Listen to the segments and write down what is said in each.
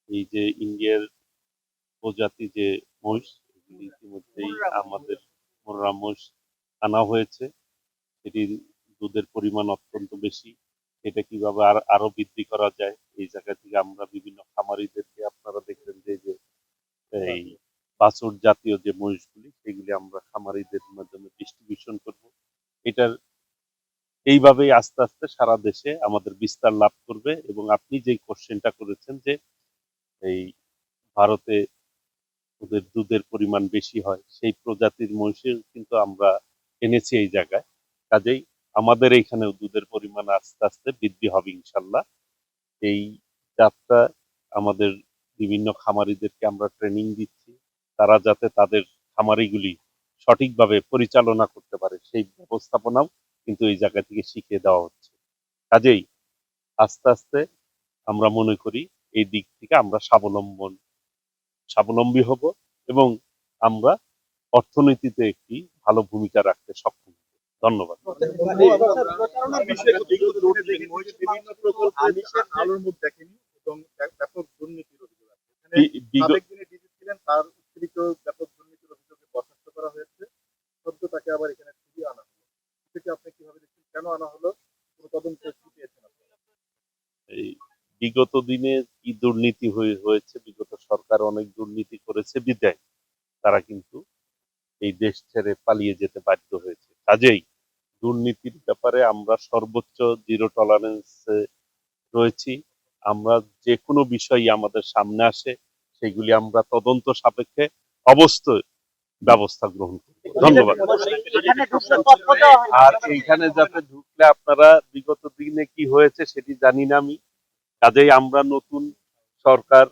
এই যে ইন্ডিয়ার প্রজাতি যে মহিষ, এগুলি ইতিমধ্যেই আমাদের মুর্রা মহিষ আনা হয়েছে। এটির দুধের পরিমাণ অত্যন্ত বেশি। এটা কিভাবে আরো বৃদ্ধি করা যায়, এই জায়গা থেকে আমরা বিভিন্ন খামারিদেরকে, আপনারা দেখবেন যে এই বাছুর জাতীয় যে মহিষগুলি, সেগুলি আমরা খামারিদের মাধ্যমে ডিস্ট্রিবিউশন করব। এটার এইভাবেই আস্তে আস্তে সারা দেশে আমাদের বিস্তার লাভ করবে। এবং আপনি যে কোশ্চেনটা করেছেন যে এই ভারতে ওদের দুধের পরিমাণ বেশি হয়, সেই প্রজাতির মহিষের কিন্তু আমরা এনেছি এই জায়গায়। কাজেই আমাদের এইখানেও দুধের পরিমাণ আস্তে আস্তে বৃদ্ধি হবে ইনশাল্লাহ। এই যাত্রা আমাদের বিভিন্ন খামারিদেরকে আমরা ট্রেনিং দিচ্ছি, তারা যাতে তাদের খামারিগুলি সঠিকভাবে পরিচালনা করতে পারে, সেই ব্যবস্থাপনাও কিন্তু এই জায়গা থেকে শিখিয়ে দেওয়া হচ্ছে। কাজেই আস্তে আস্তে আমরা মনে করি এই দিক থেকে আমরা স্বাবলম্বী হব এবং আমরা অর্থনীতিতে একটি ভালো ভূমিকা রাখতে সক্ষম হব। ধন্যবাদ। প্রচারণার বিষয়ে বিগত দিনে দেখেছি বিভিন্ন প্রকল্পে আলোর মুখ দেখেনি এবং ব্যাপক দুর্নীতির অভিযোগ আছে। এখানে সাবেক যিনি ডিজি ছিলেন তার স্ত্রীকেও ব্যাপক দুর্নীতির অভিযোগে বরখাস্ত করা হয়েছে। সদ্য তাকে আবার এখানে ফিরিয়ে আনা হলো। সেটা আপনি কিভাবে দেখছেন? কেন আনা হলো? কোনো তদন্ত কি পেয়েছেন আপনারা? এই বিগত দিনে কি দুর্নীতি হয়েছে, বিগত সরকার অনেক দুর্নীতি করেছে বিদায় তারা কিন্তু এই দেশ ছেড়ে পালিয়ে যেতে বাধ্য হয়েছে। কাজেই দুর্নীতির ব্যাপারে আমরা সর্বোচ্চ জিরো টলারেন্স রয়েছি। আমরা যে কোনো বিষয়ই আমাদের সামনে আসে, সেগুলি আমরা তদন্ত সাপেক্ষে অবশ্যই ব্যবস্থা গ্রহণ করব। ধন্যবাদ। আর এইখানে যাতে ঢুকলে আপনারা বিগত দিনে কি হয়েছে সেটি জানি না আমি। কাজেই আমরা নতুন সরকার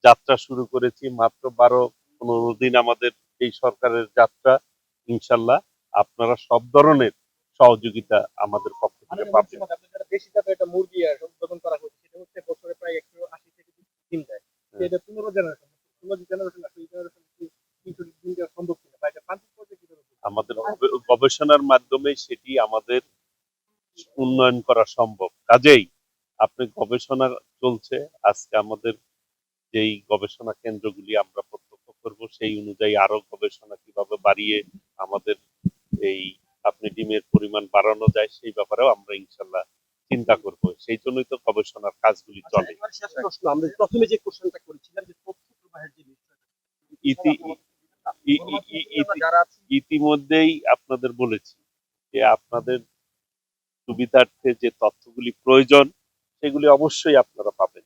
যাত্রা শুরু করেছি, মাত্র 12-15 দিন আমাদের এই সরকারের যাত্রা। ইনশাল্লাহ আপনারা সব ধরনের সহযোগিতা আমাদের পক্ষ থেকে পাবেন। দেশি জাতের একটা মুরগি উৎপাদন করা হচ্ছে, সেটা হচ্ছে বছরে প্রায় 180 থেকে 200 ডিম দেয়। এটা 15 জেনারেশন, 15 জেনারেশন আছে, এই জেনারেশন কি 300 ডিম দেওয়া সম্ভব কিনা বা এটা প্রান্তিক পর্যায়ে কিভাবে আমাদের গবেষণার মাধ্যমে সেটি আমাদের উন্নয়ন করা সম্ভব। কাজেই আপনি গবেষণা চলছে, আজকে আমাদের যেই গবেষণা কেন্দ্রগুলি আমরা প্রত্যক্ষ করব, সেই অনুযায়ী আরো গবেষণা কিভাবে বাড়িয়ে আমাদের এই আপনি ডিমের পরিমাণ বাড়ানো যায়, সেই ব্যাপারেও আমরা ইনশাল্লাহ চিন্তা করব। সেই জন্যই তো গবেষণার কাজগুলি চলে। আমরা প্রথমে যে কোশ্চেনটা করেছিলাম যে তথ্য প্রবাহের যে ইতিমধ্যেই আপনাদের বলেছি যে আপনাদের সুবিধার্থে যে তথ্যগুলি প্রয়োজন, সেগুলি অবশ্যই আপনারা পাবেন।